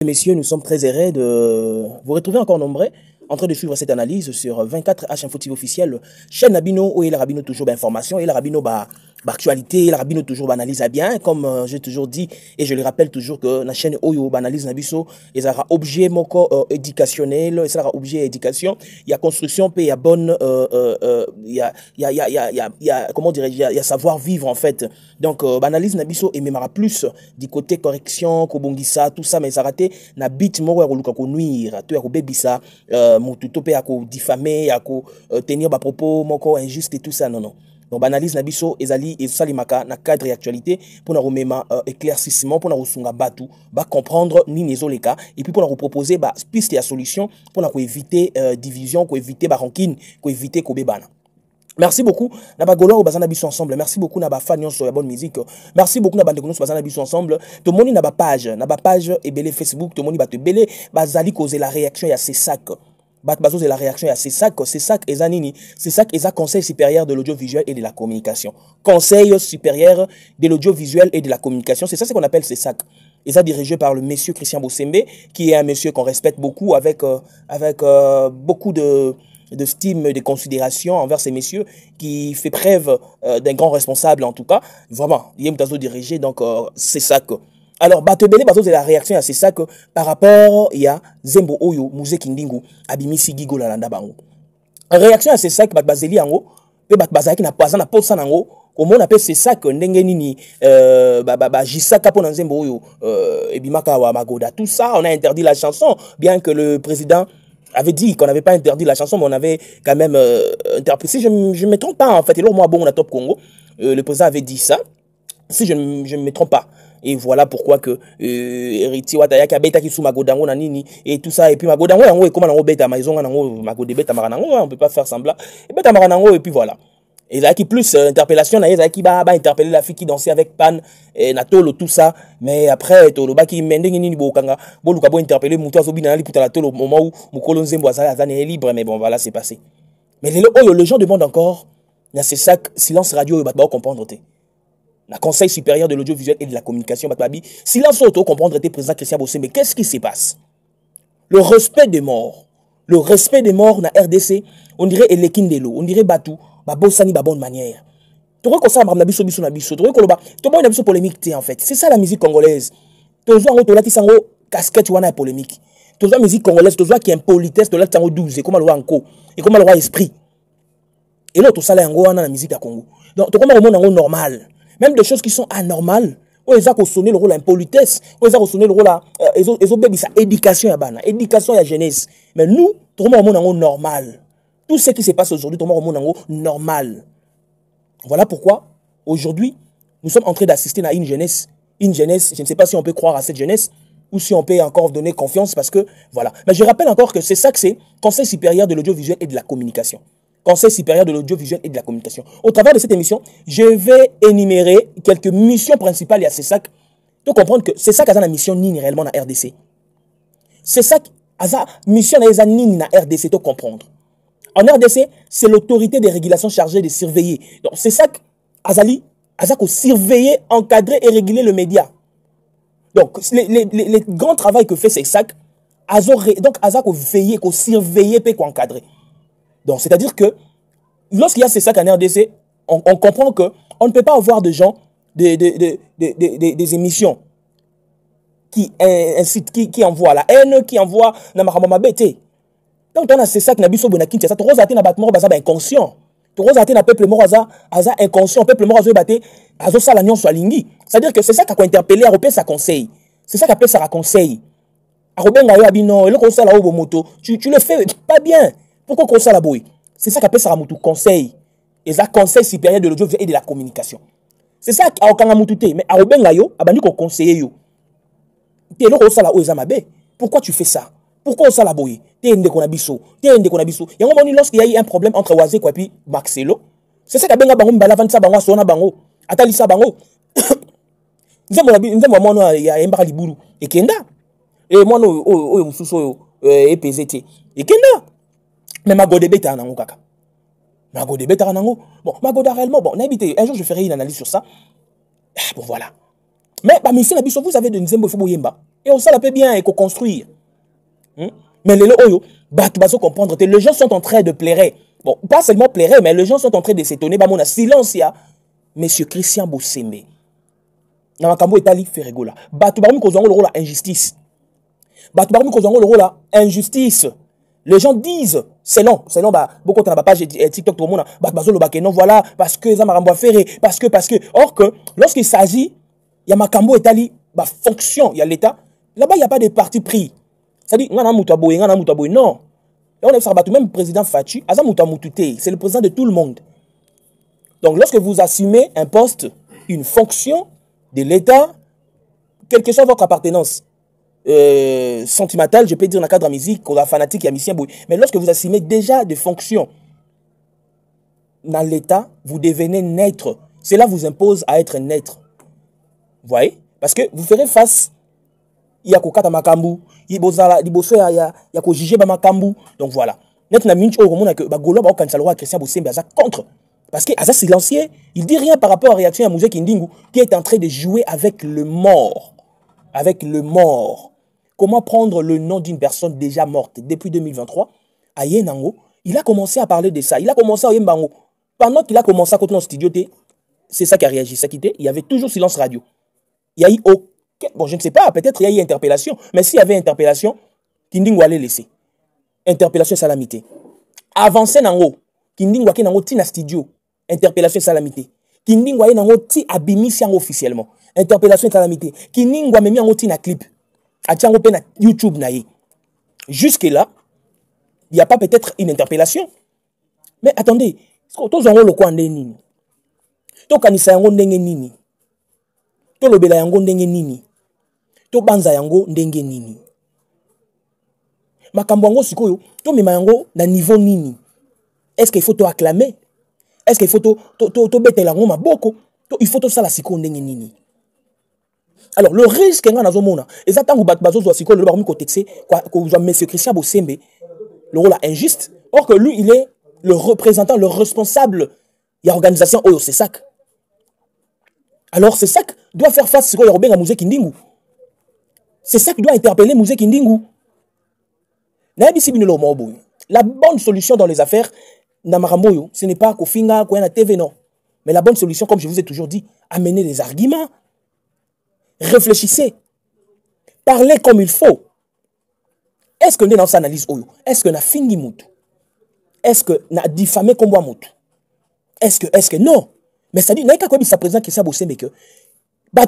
Messieurs, nous sommes très heureux de vous retrouver encore nombreux en train de suivre cette analyse sur 24H Info TV officiel. Chaîne Nabino, où il y a Rabino toujours d'informations, et la Rabino actualité, la Rabino toujours analyse à bien, comme j'ai toujours dit, et je le rappelle toujours que la chaîne Oyo analyse Nabiso, il y a objet moko éducationnel, il y a objet éducation, il y a construction, puis il y a bonne, il y a comment dirais-je, il y a savoir vivre en fait. Donc, analyse Nabiso et même plus du côté correction, kobongisa, tout ça, mais ça raté, na bit moko ya koluka ko nuire, to ya ko bebisa, mututo pe ya ko diffamer, ya ko tenir ba propos moko injuste et tout ça, non non. Donc, analyse Nabiso, ezali et salimaka na cadre et actualité pour nous remettre éclaircissement, pour nous sunga batu, ba comprendre ni nezo les cas, et puis pour nous proposer ba piste et solution pour nous éviter division, pour éviter ba rancune, pour éviter ko bebana. Merci beaucoup naba golo au bazana biso ensemble. Merci beaucoup naba fan sur la bonne musique. Merci beaucoup naba ndekono bazana biso ensemble. To moni naba page et belé Facebook, to moni ba te belé bazali causer la réaction ya ces sacs. Bazo de la réaction à ces sacs ezanini, ces sacs eza conseil supérieur de l'audiovisuel et de la communication. Conseil supérieur de l'audiovisuel et de la communication, c'est ça ce qu'on appelle ces sacs. Eza dirigé par le monsieur Christian Bossembe, qui est un monsieur qu'on respecte beaucoup avec beaucoup de stime, de considération envers ces messieurs, qui fait preuve d'un grand responsable en tout cas. Vraiment, il est dirigé donc ces sacs. Alors, Batebele, c'est la réaction à ces sacs par rapport à Zembo Oyo, Mouze Kindingu, Abimisi Gigo Lalanda Bango. En réaction à ces sacs, Bazeli Ango, Bazaki n'a pas un poste Sanango, comment on appelle ces sacs, Nengenini, Jisaka pour Zembo Oyo, Ebimaka wa Magoda. Tout ça, on a interdit la chanson, bien que le président avait dit qu'on n'avait pas interdit la chanson, mais on avait quand même interprété. Si je ne me trompe pas, en fait, et là, moi, bon, on a Top Congo, le président avait dit ça, si je ne me trompe pas. Et voilà pourquoi que Héritier Wataya qui a bêta qui sous Magodango nanini et tout ça et puis Magodango yango et comment nango bêta maison nango Magode bêta maranango on peut pas faire semblant et bêta maranango et puis voilà. Et là qui plus interpellation na yeza qui ba interpeller la fille qui dansait avec Pan et Natolo tout ça mais après tolo ba qui mende nini bokanga boluka bo interpeller muto azobi na li puta la tolo au moment où Mukolo Nzembo azana est libre mais bon voilà c'est passé. Mais les gens demandent encore na c'est ça silence radio et ba comprendre té. La Conseil supérieur de l'audiovisuel et de la communication, silence auto comprendre était président Christian Bossé, mais qu'est-ce qui se passe? Le respect des morts na RDC, on dirait Elekindelo, on dirait Batou, Babosani, bonne manière. Tu vois que ça, Nabiso, tu vois que Nabiso polémique, en fait. C'est ça la musique congolaise. Tu vois que tu as casquette, tu vois, polémique. Tu vois la musique congolaise, tu vois qu'il y a une politesse, tu vois que tu as 12, et comment le roi Anko, et comment le roi esprit. Et là, tu sais, la musique à Congo. Donc, tu vois le monde normal. Même des choses qui sont anormales, où ils ont sonné le rôle impolitesse, où ils ont sonné le rôle ils ont bébi sa éducation à bana, éducation à jeunesse. Mais nous, tout le monde est normal. Tout ce qui se passe aujourd'hui, tout le monde est normal. Voilà pourquoi, aujourd'hui, nous sommes en train d'assister à une jeunesse, je ne sais pas si on peut croire à cette jeunesse, ou si on peut encore donner confiance, parce que, voilà. Mais je rappelle encore que c'est ça que c'est, Conseil supérieur de l'audiovisuel et de la communication. Conseil supérieur de l'audiovisuel et de la communication. Au travers de cette émission, je vais énumérer quelques missions principales à CESAC. Tu comprendre que CESAC a une mission nini réellement dans RDC. CESAC a une mission nini dans RDC, tu comprendre. En RDC, c'est l'autorité de régulation chargée de surveiller. Donc CESAC azali azako surveiller, encadrer et réguler le média. Donc les grands travail que fait CESAC, donc azako veiller, surveiller et encadrer. Donc, c'est-à-dire que lorsqu'il y a ces sacs en RDC, on comprend qu'on ne peut pas avoir de gens, des émissions qui envoient la haine, qui envoient la bête. Donc, on a ces sacs, nabiso bonakinti, ça, tu roses na battement, baza inconscient. Tu roses na peuple mort, aza inconscient, peuple mort, azo baté, azo salagnon soit lingi. C'est-à-dire que c'est ça qui a interpellé, à repère sa conseil. C'est ça qui appelle ça conseil. À repère na yabino, et le conseil là au moto, tu le fais pas bien. Pourquoi conseil la boy? C'est ça qu'appelle ça Ramutu conseil. Et ça conseil supérieur de l'audiovisuel et de la communication. C'est ça qui a aucun Ramututé. Mais à Obenga yo, abani ko conseiller yo. T'es le conseil la oizamabe. Pourquoi tu fais ça? Pourquoi ça la boy? T'es ende konabiso. Y'a un moment lorsqu'il y a eu un problème entre Wazé et puis Maxelo. C'est ça qu'abenga bango mbalavan sa bango sona bango. Atali sa bango. Nzembo mono ya embara liburu. Et kenda. Et moi no o mususo EPZT. Et kenda. Mais Magode bêta nango kaka. Magode bêta nango. Bon, Magode réellement, bon, n'habitez. Un jour, je ferai une analyse sur ça. Bon, voilà. Mais, bah, mais si vous avez de Nzembo Fobo Yemba. Et on s'en peut bien et construire. Mais les oyo, tu comprendre que les gens sont en train de pleurer. Bon, pas seulement pleurer, mais les gens sont en train de s'étonner. Bah, mon silence, il y a Monsieur Christian Bossembe. Dans ma cambo Italie, fait rigola. Bah, tu vas me causer le rôle injustice. Bah, tu vas me causer le rôle injustice. Les gens disent, selon, bah, beaucoup de la page TikTok, tout le monde, bah, non, voilà, parce que ça m'a renvoyé, parce que. Or que, lorsqu'il s'agit, il y a ma cambo Italie, bah, fonction, il y a l'État. Là-bas, il n'y a pas de parti pris. C'est-à-dire, non. Là, on est sur même président Fachi, c'est le président de tout le monde. Donc, lorsque vous assumez un poste, une fonction de l'État, quelle que soit votre appartenance sentimentale, je peux dire dans le cadre de la musique, ou la fanatique, il y a Missien Boui. Mais lorsque vous assumez déjà des fonctions dans l'État, vous devenez naître. Cela vous impose à être naître. Vous voyez? Parce que vous ferez face. Il y a kokata makambu, il y a ko jige ba makambu. Donc voilà. Net na minch o komona que ba golo ba kanisa le roi Christian Bossembe aza contre parce que aza silencieux, il dit rien par rapport à la réaction à Mouzé Kindingu qui est en train de jouer avec le mort. Avec le mort. Comment prendre le nom d'une personne déjà morte depuis 2023 à Yenango, il a commencé à parler de ça, il a commencé à Yembango. Pendant qu'il a commencé à côté dans le studio, c'est ça qui a réagi, ça qui était, il y avait toujours silence radio. Il y a eu bon, je ne sais pas, peut-être il y a eu interpellation, mais s'il y avait interpellation, Kindingo allait laisser. Interpellation et salamité. Avancez nango, Kindingo allait nango ti na studio, interpellation et salamité. Kindingo allait nango ti abimisi yango officiellement. Interpellation et calamité. Kindingo allait nango ti na clip. Atiango pe na YouTube na ye. Jusque là, il n'y a pas peut-être une interpellation. Mais attendez, tous ont le coin de nini. To kanisa yango ndenge nini. To lobela yango ndenge nini. To banza yango ndenge nini. Makambo yango sikoyo, to mema yango na niveau nini. Est-ce qu'il faut te acclamer? Est-ce qu'il faut te bete yango maboko? Il faut to sala sikoyo ndenge nini. Alors le risque nga nazomona, ezatanga bat bazozo sikoyo le baromi ko texé ko monsieur Christian Bossembe, le rôle injuste. Or que lui il est le représentant, le responsable de l'organisation Oyo Sesak. Alors Sesak doit faire face à Mouzé Kindingu. Sesak doit interpeller Mouzé Kindingu. La bonne solution dans les affaires, ce n'est pas Kofinga, Koyana TV, non. Mais la bonne solution, comme je vous ai toujours dit, amener des arguments. Réfléchissez. Parlez comme il faut. Est-ce que nous dans cette analyse Oyo? Est-ce que nous avons fini Moutou? Est-ce que nous avons diffamé Kombo Moutou? Est-ce que non? Mais ça dit, n'a-t-il pas présent Christian Bossembe que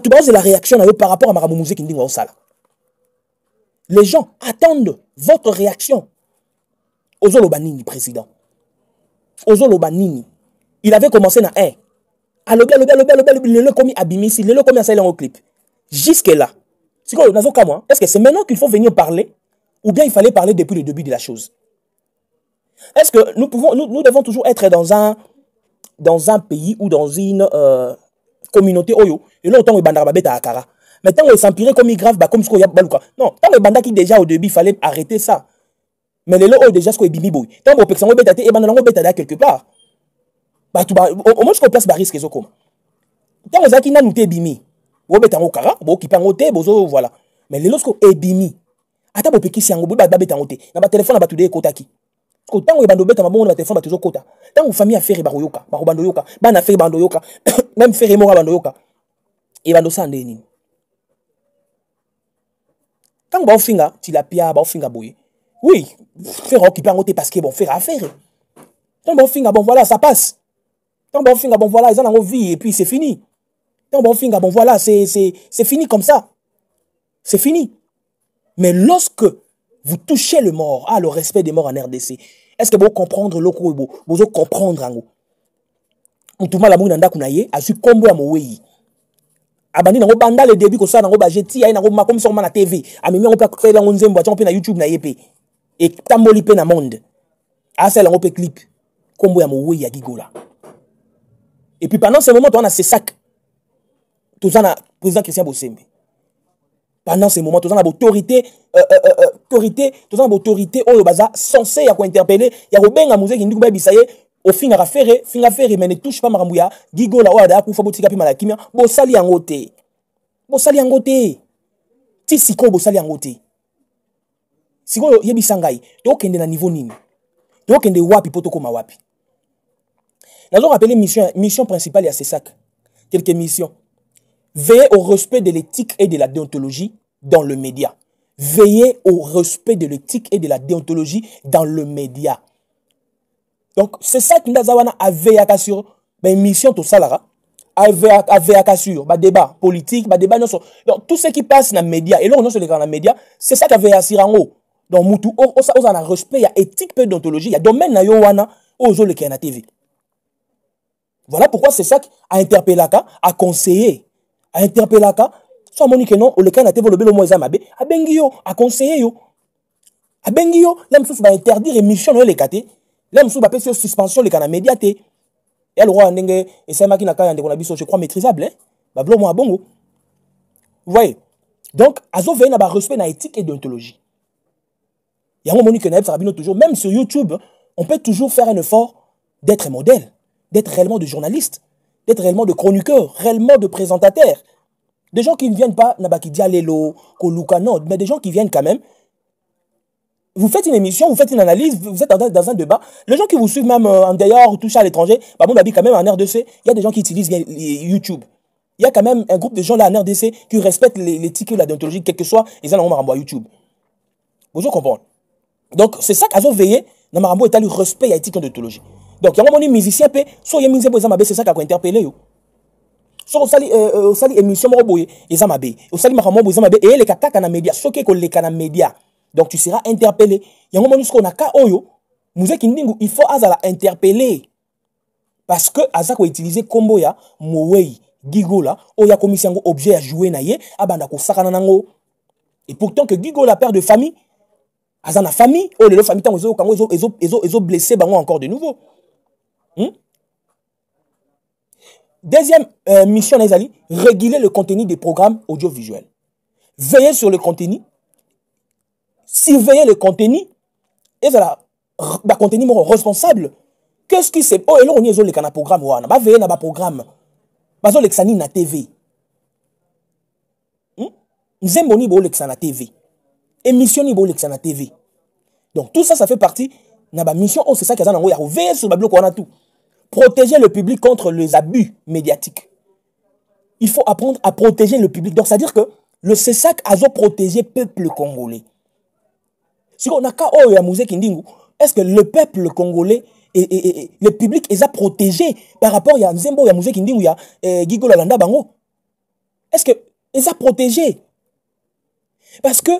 tu bases la réaction par rapport à Maramou Mouzé Kindingu au Sala. Les gens attendent votre réaction. Ozolo Banini, président. Ozolo Banini. Il avait commencé dans un. Le commis Abimisi, le commis à au clip. Jusque-là. C'est quoi, est-ce que c'est maintenant qu'il faut venir parler? Ou bien il fallait parler depuis le début de la chose? Est-ce que nous devons toujours être dans un pays ou dans une communauté Oyo, et là, autant que Bandara Babeta Akara. Mais tant que s'empirer comme grave, comme ce qu'il y a Balouka. Non, tant que Banda qui déjà au début, il fallait arrêter ça. Mais les lots déjà ce qu'il y a Bimi Boy. Tant que Pexango Beta et Bandana Beta quelque part. Au moins, je place Baris Kezoko. Tant que Zaki n'a noté Bimi. Ou Beta Okara, ou qui pangote, bozo, voilà. Mais les lots est Bimi. Attends, vous pouvez s'y engober, Beta Ote. Dans ma téléphone, à tout Kotaki. Tant que Bando Beta, ma bonne téléphone, toujours Kota. Tant que famille a fait Baroyoka, Barobandoyoka, Ban a fait Bandoyoka, même fait Mora Bandoyoka. Et Bando Sandeni. Quand bon finga, tilapia, bon finga boy. Oui, faire occuper en côté parce que bon faire affaire. Tant bon finga, bon voilà, ça passe. Tant bon finga, bon voilà, ils en ont vie et puis c'est fini. Tant bon finga, bon voilà, c'est fini comme ça. C'est fini. Mais lorsque vous touchez le mort, le respect des morts en RDC, est-ce que vous comprendre l'oko, vous comprendre en gros? On tout mal à mon anda kunaye, a su combo à moué. Abandi na banda le début ko ça na ba jeti ay na ma comme sur na TV amemi on peut créer la onzembo on peut na YouTube na yep et tamboli pe na monde a ça on peut clip combo ya moui ya gigola et puis pendant ce moment on a ces sacs tout ça na président Christian Bossembe pendant ce moment tout ça na autorité tout ça na autorité oyo baza censé ya ko interpeller ya ko benga Mouzé Kindingu ba bisaye au fin à faire mais ne touche pas Maramouya Gigola ou ada kufa botika pi malakimia bo sali yango te ti sikoyo bosali yango te. Sikoyo yebisa ngai tokende na niveau nini, tokende wapi po tokoma wapi. Nazo rappeler mission principale à CESAC. Quelques missions. Veiller au respect de l'éthique et de la déontologie dans le média. Veiller au respect de l'éthique et de la déontologie dans le média. Donc, c'est ça que nous avons à veiller sur ben mission tout ça là. À veiller sur ben débat politique, ben débat non. Donc, tout ce qui passe dans les médias, et là, on est sur les médias, c'est ça qui veille sur en haut. Donc, Moutou, on a respect, il y a éthique et déontologie, il y a domaine na yo wana, ozo le na TV. Voilà pourquoi c'est ça a interpellé a conseillé, a interpellé soit moni que non, le cas na TV le belo moïse mabe, a bengio, a conseillé yo. A bengio, là m'sous va interdire émission les kate, là m'sous va passer suspension les canaux médiaté. Et le roi ndenge et c'est maki na kaya ndeko na biso je crois maîtrisable hein. Ba blo mo bongo. Vous voyez? Donc azo veille na ba respect na éthique et déontologie. Il y a un moment que Naïf Sarabino toujours, même sur YouTube, on peut toujours faire un effort d'être modèle, d'être réellement de journaliste, d'être réellement de chroniqueur, réellement de présentateur. Des gens qui ne viennent pas, Nabaki Dialelo, Koluka, non, mais des gens qui viennent quand même. Vous faites une émission, vous faites une analyse, vous êtes dans un débat. Les gens qui vous suivent même en dehors ou touchent à l'étranger, bah bon, quand même en RDC, il y a des gens qui utilisent YouTube. Il y a quand même un groupe de gens là en RDC qui respectent l'éthique et la déontologie, quel que soit, ils en ont YouTube. Vous comprenez? Donc, c'est ça qu'ils ont veillé dans Marambo et le respect et l'éthique et déontologie. Donc, il y a un moment musicien, soit il y a musicien, c'est ça qui a interpellé. Soit au sali émission, ils ont mabé. Au sali Marambo, ils ont mabé. Et les kataka na média, ceux qui sont les canaux médias. Donc, tu seras interpellé. Il y a un moment où on a ka oyo, musée kindingu, il faut azala interpeller. Parce que azak a utilisé combo ya, mowei, gigola, oya commission objet à jouer na ye, abanda ko sakana nango. Et pourtant que gigola père de famille, azana famille, oh les familles tant ils ont blessé bango encore de nouveau. Deuxième mission Nazali, réguler le contenu des programmes audiovisuels. Veiller sur le contenu, surveiller le contenu, et ça la contenu responsable. Qu'est-ce qui c'est? Oh et là on est les canaux programme wana, ba veiller na ba programme. Bazo lexani na TV. Nzemboni bo lexana TV. Émission ni bo lexana TV. Donc tout ça, ça fait partie de la mission. Oh, c'est ça qu'ils ont envoyé. Veiller sur le bloc, on a tout. Protéger le public contre les abus médiatiques. Il faut apprendre à protéger le public. Donc, c'est-à-dire que le CESAC a protégé le peuple congolais. Si on a qu'à est-ce que le peuple congolais et le public est protégé par rapport à Nzembo, à Mouzé Kindingu, il y a Gigo Lalanda Bango? Est-ce que ils a protégé? Parce que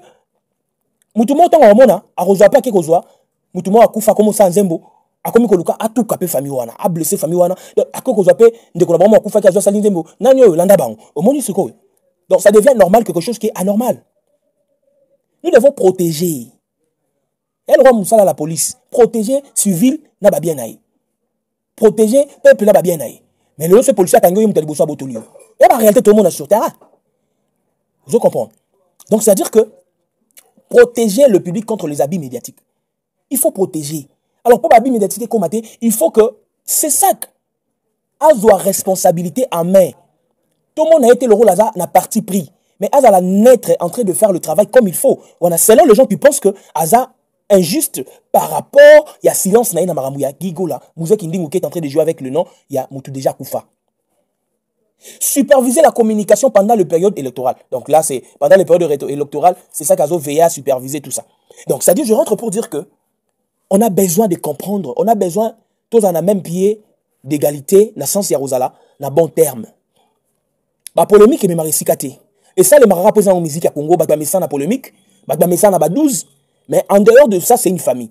Moutouma tant on a rejoint pas quelque chose. Moutouma a koufa comme ça Nzembo a commis koluka a tout capé famille wana a blessé famille wana a quelque chose appelé de collaboration a koufa qui a joué Nzembo nanyo landa bango au monde c'est quoi. Donc ça devient normal quelque chose qui est anormal. Nous devons protéger. Elle roi Moussala la police protéger civil na ba bien naï. Protéger peuple na ba bien naï. Mais le policier kango yim tel bosso botolio. Et en réalité tout le monde est sur terrain. Vous comprenez? Donc c'est à dire que protéger le public contre les abus médiatiques. Il faut protéger. Alors, pour l'abus médiatique combattre, il faut que c'est ça a une responsabilité en main. Tout le monde a été le rôle à la partie pris. Mais Aza la naître en train de faire le travail comme il faut. On a selon les gens qui pensent que Aza injuste par rapport, il y a silence naïna maramou, il y a Gigola, Mouzé Kindingu qui est en train de jouer avec le nom, il y a Moutou déjà Koufa. Superviser la communication pendant la période électorale. Donc là, c'est pendant les périodes électorales, c'est ça qu'Azo veille à superviser tout ça. Donc, ça dit, je rentre pour dire que on a besoin de comprendre, on a besoin, tous en a même pied d'égalité, la sens Yarosala, na bon terme. La polémique est même risicatée. Et ça, les marara posent en musique à Congo, bah mais ça na polémique, bah mais ça na ba 12. Mais en dehors de ça, c'est une famille.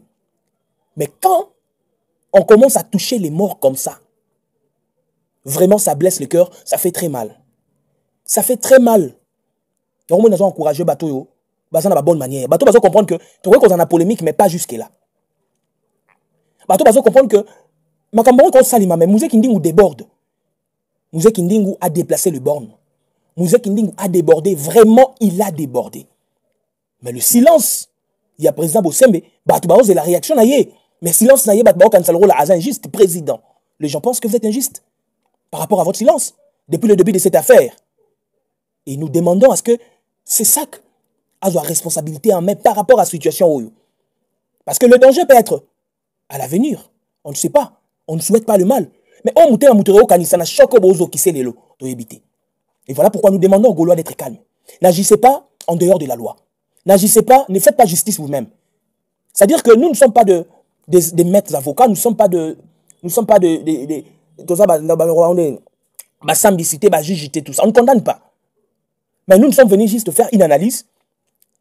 Mais quand on commence à toucher les morts comme ça, vraiment, ça blesse le cœur, ça fait très mal. Ça fait très mal. Donc, on a encouragé Bato, Bato de la bonne manière. Bato, Bato comprendre que, tu vois qu'on a une polémique, mais pas jusque-là. Bato, Bato comprendre que, Makambon, quand Salima, mais Mouzé Kindingu déborde. Mouzé Kindingu a déplacé le borne. Mouzé Kindingu a débordé. Vraiment, il a débordé. Mais le silence, il y a président Bossembe, Bato Bato, c'est la réaction, mais silence, Bato Bato, quand ça le rôle à injuste, président. Les gens pensent que vous êtes injuste par rapport à votre silence, depuis le début de cette affaire. Et nous demandons à ce que c'est ça, a sa responsabilité en main par rapport à la situation. Parce que le danger peut être à l'avenir. On ne sait pas. On ne souhaite pas le mal. Mais on mouté à moutere au kanisana choc bozo qui sait les lots de éviter. Et voilà pourquoi nous demandons aux Gaulois d'être calmes. N'agissez pas en dehors de la loi. N'agissez pas, ne faites pas justice vous-même. C'est-à-dire que nous ne sommes pas des maîtres avocats, nous ne sommes pas de tout ça, tout ça. On ne condamne pas. Mais nous sommes venus juste faire une analyse.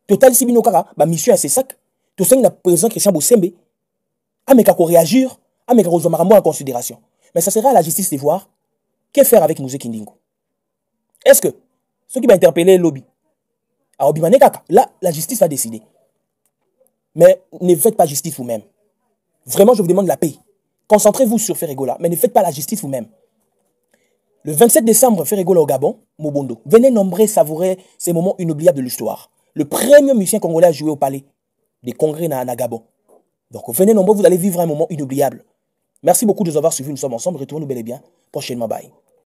Total Sibino Kara, mission à ses sacs. Tout ça, il y a président Christian Boussembe. Ameka ko réagir, ameka ko zomaramo en considération. Mais ça sera à la justice de voir que faire avec Mouzé Kindingo. Est-ce que ceux qui vont interpeller le lobby, là, la justice va décider. Mais ne faites pas justice vous-même. Vraiment, je vous demande la paix. Concentrez-vous sur Ferregola, mais ne faites pas la justice vous-même. Le 27 décembre, Ferregola au Gabon, Mobondo. Venez nombrer, savourer ces moments inoubliables de l'histoire. Le premier musicien congolais à jouer au palais des congrès à Gabon. Donc, venez nombreux, vous allez vivre un moment inoubliable. Merci beaucoup de nous avoir suivis. Nous sommes ensemble. Retrouvons-nous bel et bien prochainement. Bye.